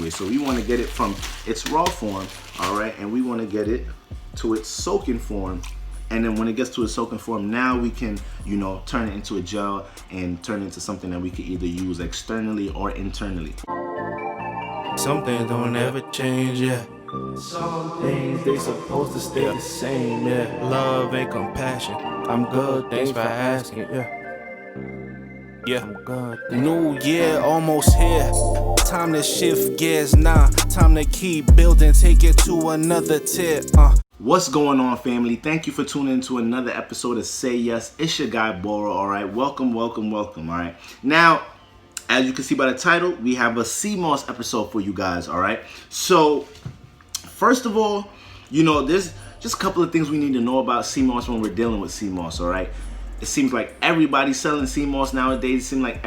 anyway. So we want to get it from its raw form, all right, and we want to get it to its soaking form. And then when it gets to its soaking form, now we can, you know, turn it into a gel and turn it into something that we can either use externally or internally. Some things don't ever change, yeah. Some things they supposed to stay the same, yeah. Love and compassion, I'm good, thanks for asking, yeah. I'm good. New year almost here. Time to shift gears now. Time to keep building, take it to another tier. What's going on, family? Thank you for tuning in to another episode of Say Yes. It's your guy Boro, all right? Welcome, all right? Now, as you can see by the title, we have a Seamoss episode for you guys, all right? So, first of all, you know, there's just a couple of things we need to know about Seamoss when we're dealing with Seamoss, all right? It seems like everybody's selling Seamoss nowadays. It seems like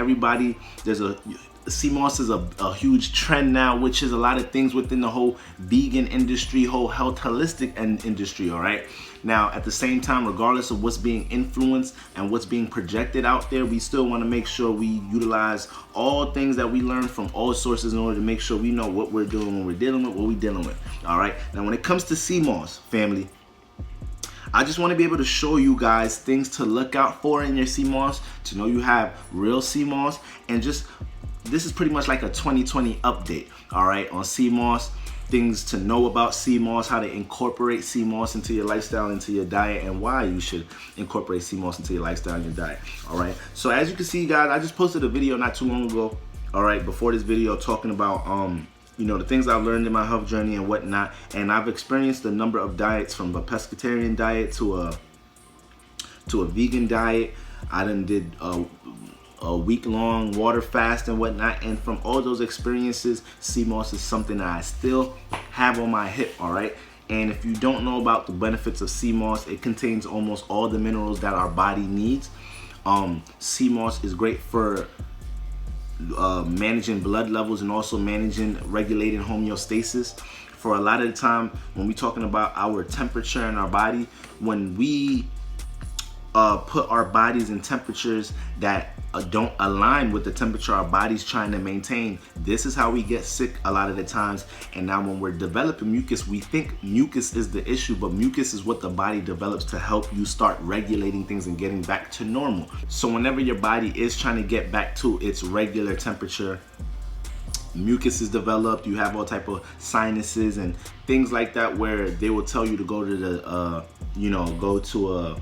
Seamoss is a huge trend now, which is a lot of things within the whole vegan industry, whole health holistic industry, all right? Now, at the same time, regardless of what's being influenced and what's being projected out there, we still want to make sure we utilize all things that we learn from all sources in order to make sure we know what we're doing when we're dealing with what we're dealing with, all right? Now, when it comes to Seamoss, family, I just want to be able to show you guys things to look out for in your Seamoss, to know you have real Seamoss, and just, this is pretty much like a 2020 update, all right, on Seamoss, things to know about Seamoss, how to incorporate Seamoss into your lifestyle, into your diet, and why you should incorporate Seamoss into your lifestyle and your diet, all right? So as you can see, guys, I just posted a video not too long ago, all right, before this video, talking about, you know, the things I've learned in my health journey and whatnot, and I've experienced a number of diets, from a pescatarian diet to a vegan diet. I done did a week-long water fast and whatnot, and from all those experiences, Seamoss is something that I still have on my hip, all right? And if you don't know about the benefits of Seamoss, it contains almost all the minerals that our body needs. Seamoss is great for managing blood levels and also regulating homeostasis. For a lot of the time, when we're talking about our temperature in our body, when we put our bodies in temperatures that don't align with the temperature our body's trying to maintain, this is how we get sick a lot of the times. And now when we're developing mucus, we think mucus is the issue, but mucus is what the body develops to help you start regulating things and getting back to normal. So whenever your body is trying to get back to its regular temperature, mucus is developed. You have all type of sinuses and things like that, where they will tell you to go to the go to a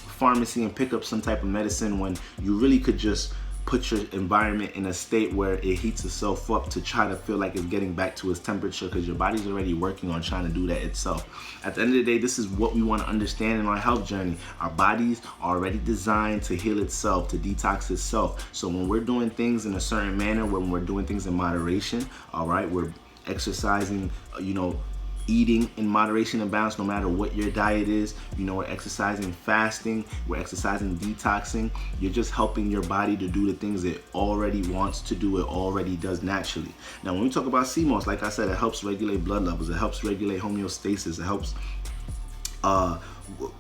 pharmacy and pick up some type of medicine, when you really could just put your environment in a state where it heats itself up to try to feel like it's getting back to its temperature, because your body's already working on trying to do that itself. At the end of the day, this is what we want to understand in our health journey. Our bodies are already designed to heal itself, to detox itself. So when we're doing things in a certain manner, when we're doing things in moderation, all right, we're exercising, eating in moderation and balance, no matter what your diet is. We're exercising fasting, we're exercising detoxing. You're just helping your body to do the things it already wants to do, it already does naturally. Now, when we talk about Seamoss, like I said, it helps regulate blood levels, it helps regulate homeostasis, it helps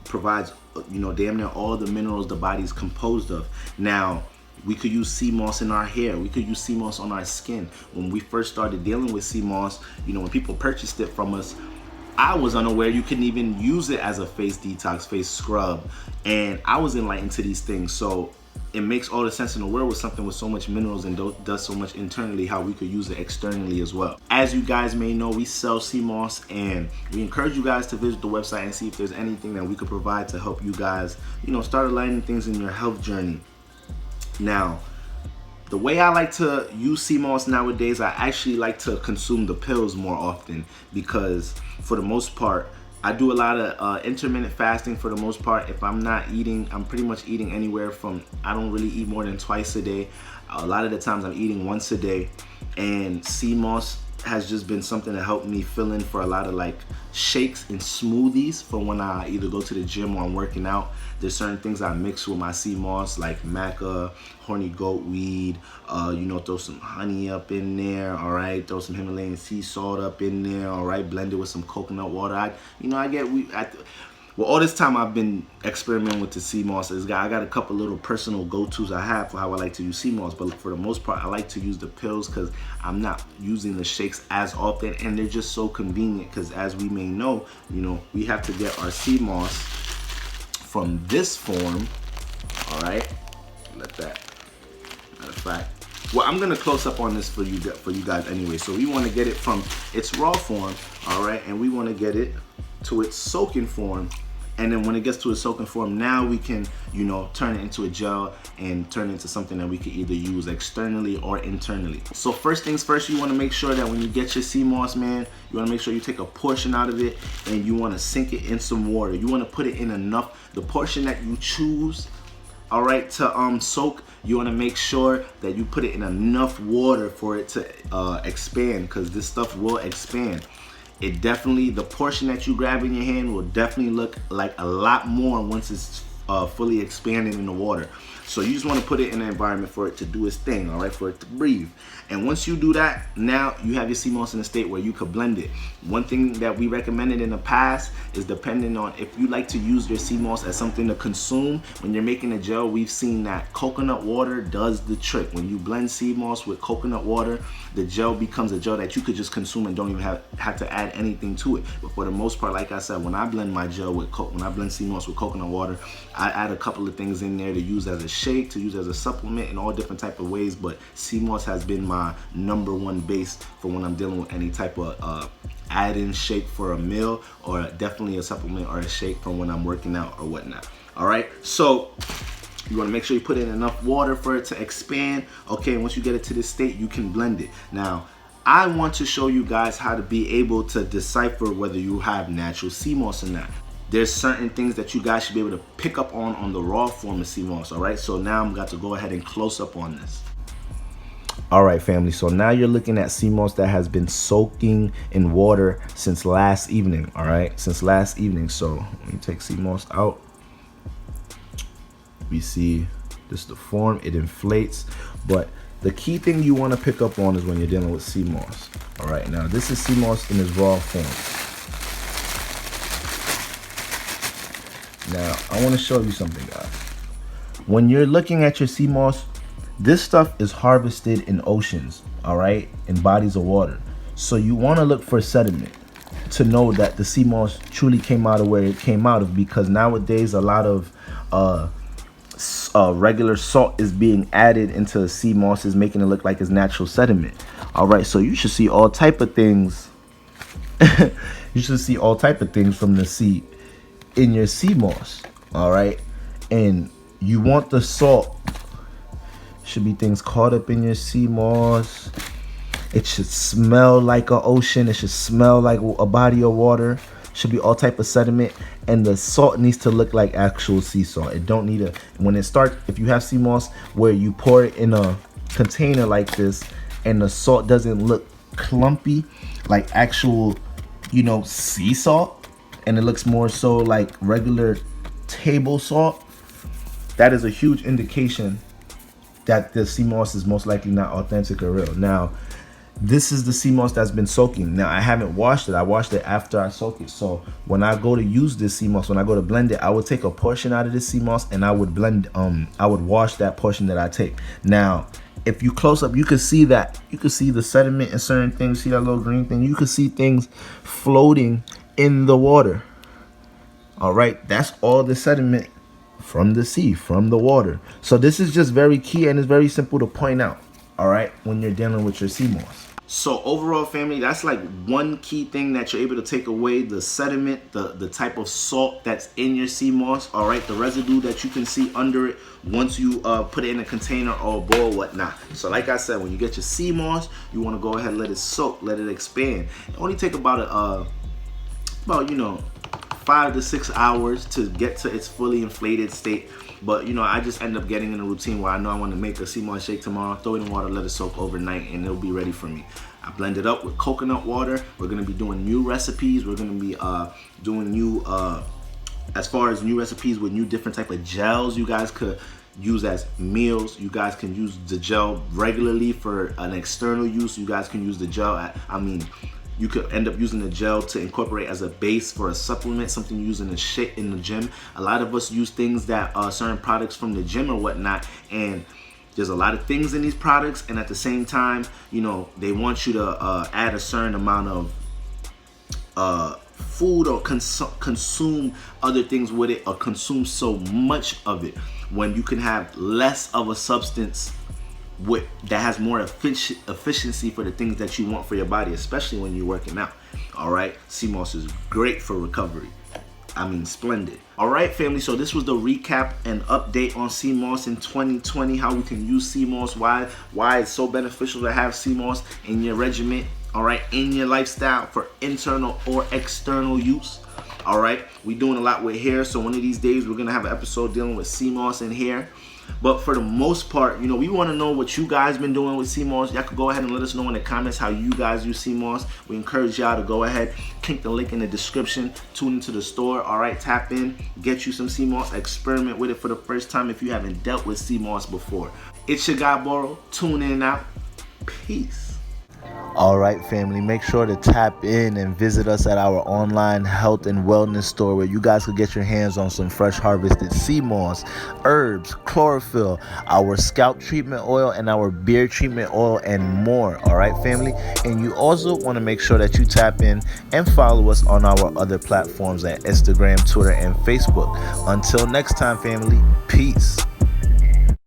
provides, damn near all the minerals the body's composed of. Now, we could use Seamoss in our hair. We could use Seamoss on our skin. When we first started dealing with Seamoss, when people purchased it from us, I was unaware you couldn't even use it as a face detox, face scrub. And I was enlightened to these things. So it makes all the sense in the world with something with so much minerals and does so much internally, how we could use it externally as well. As you guys may know, we sell Seamoss, and we encourage you guys to visit the website and see if there's anything that we could provide to help you guys, start aligning things in your health journey. Now, the way I like to use Seamoss nowadays, I actually like to consume the pills more often, because for the most part, I do a lot of intermittent fasting. For the most part, if I'm not eating, I'm pretty much eating anywhere from, I don't really eat more than twice a day. A lot of the times I'm eating once a day, and Seamoss has just been something to help me fill in for a lot of like shakes and smoothies for when I either go to the gym or I'm working out. There's certain things I mix with my Seamoss, like maca, horny goat weed, throw some honey up in there, all right, throw some Himalayan sea salt up in there, all right, blend it with some coconut water. well, all this time I've been experimenting with the Seamoss. I got a couple little personal go-tos I have for how I like to use Seamoss, but for the most part, I like to use the pills because I'm not using the shakes as often, and they're just so convenient. Because as we may know, we have to get our Seamoss from this form. All right, let that. Matter of fact. Well, I'm gonna close up on this for you guys anyway. So we want to get it from its raw form, all right, and we want to get it to its soaking form. And then when it gets to its soaking form, now we can, turn it into a gel and turn it into something that we can either use externally or internally. So first things first, you want to make sure that when you get your Seamoss, man, you want to make sure you take a portion out of it and you want to sink it in some water. You want to put it in enough, the portion that you choose, all right, to soak, you want to make sure that you put it in enough water for it to expand, because this stuff will expand. It definitely, the portion that you grab in your hand will definitely look like a lot more once it's fully expanded in the water. So you just want to put it in an environment for it to do its thing, all right, for it to breathe. And once you do that, now you have your Seamoss in a state where you could blend it. One thing that we recommended in the past is, depending on if you like to use your Seamoss as something to consume, when you're making a gel, we've seen that coconut water does the trick. When you blend Seamoss with coconut water, the gel becomes a gel that you could just consume and don't even have to add anything to it. But for the most part, like I said, when I blend my gel with when I blend Seamoss with coconut water, I add a couple of things in there to use as a shake, to use as a supplement in all different type of ways. But Seamoss has been my #1 base for when I'm dealing with any type of add-in shake for a meal, or definitely a supplement or a shake from when I'm working out or whatnot. All right, so you want to make sure you put in enough water for it to expand. Okay, and once you get it to this state, you can blend it. Now, I want to show you guys how to be able to decipher whether you have natural Seamoss or not. There's certain things that you guys should be able to pick up on the raw form of Seamoss, all right? So now I'm going to go ahead and close up on this. All right, family, so now you're looking at Seamoss that has been soaking in water since last evening, all right? Since last evening. So let me take Seamoss out. We see this the form, it inflates, but the key thing you want to pick up on is when you're dealing with Seamoss. All right, now this is Seamoss in its raw form. Now I want to show you something, guys. When you're looking at your Seamoss, this stuff is harvested in oceans, all right, in bodies of water. So you want to look for sediment to know that the Seamoss truly came out of where it came out of, because nowadays a lot of regular salt is being added into Seamoss, is making it look like it's natural sediment. All right, so you should see all type of things. You should see all type of things from the sea in your Seamoss. All right, and you want the salt. Should be things caught up in your Seamoss. It should smell like an ocean. It should smell like a body of water. Should be all type of sediment, and the salt needs to look like actual sea salt. It don't need when it starts, if you have Seamoss where you pour it in a container like this and the salt doesn't look clumpy like actual, sea salt, and it looks more so like regular table salt, that is a huge indication that the Seamoss is most likely not authentic or real. Now, this is the Seamoss that's been soaking. Now, I haven't washed it. I washed it after I soak it. So when I go to use this Seamoss, when I go to blend it, I would take a portion out of this Seamoss and I would blend, I would wash that portion that I take. Now, if you close up, you can see that. You can see the sediment and certain things. See that little green thing? You can see things floating in the water. All right, that's all the sediment from the sea, from the water. So this is just very key, and it's very simple to point out, all right, when you're dealing with your Seamoss. So overall, family, that's like one key thing that you're able to take away: the sediment, the type of salt that's in your Seamoss, all right, the residue that you can see under it once you put it in a container or a bowl, whatnot. So like I said, when you get your Seamoss, you want to go ahead and let it soak, let it expand. It only take about 5 to 6 hours to get to its fully inflated state. But I just end up getting in a routine where I know I want to make a Seamoss shake tomorrow, throw it in water, let it soak overnight, and it'll be ready for me. I blend it up with coconut water. We're going to be doing new recipes. We're going to be doing new, as far as new recipes with new different type of gels you guys could use as meals. You guys can use the gel regularly for an external use. You guys can use the gel You could end up using the gel to incorporate as a base for a supplement, something you use in the shit in the gym. A lot of us use things that certain products from the gym or whatnot, and there's a lot of things in these products, and at the same time, you know, they want you to add a certain amount of food or consume other things with it, or consume so much of it, when you can have less of a substance that has more efficiency for the things that you want for your body, especially when you're working out. All right, Seamoss is great for recovery. I mean, splendid. All right, family, so this was the recap and update on Seamoss in 2020, how we can use Seamoss, why it's so beneficial to have Seamoss in your regimen, all right, in your lifestyle for internal or external use. All right, we're doing a lot with hair, so one of these days we're gonna have an episode dealing with Seamoss and hair. But for the most part, you know, we want to know what you guys been doing with Seamoss. Y'all could go ahead and let us know in the comments how you guys use Seamoss. We encourage y'all to go ahead, click the link in the description, tune into the store. All right, tap in, get you some Seamoss, experiment with it for the first time if you haven't dealt with Seamoss before. It's your guy Boro. Tune in and out. Peace. All right, family, make sure to tap in and visit us at our online health and wellness store, where you guys can get your hands on some fresh harvested Seamoss, herbs, chlorophyll, our scalp treatment oil, and our beard treatment oil, and more. All right, family. And you also want to make sure that you tap in and follow us on our other platforms at Instagram, Twitter, and Facebook. Until next time, family, peace.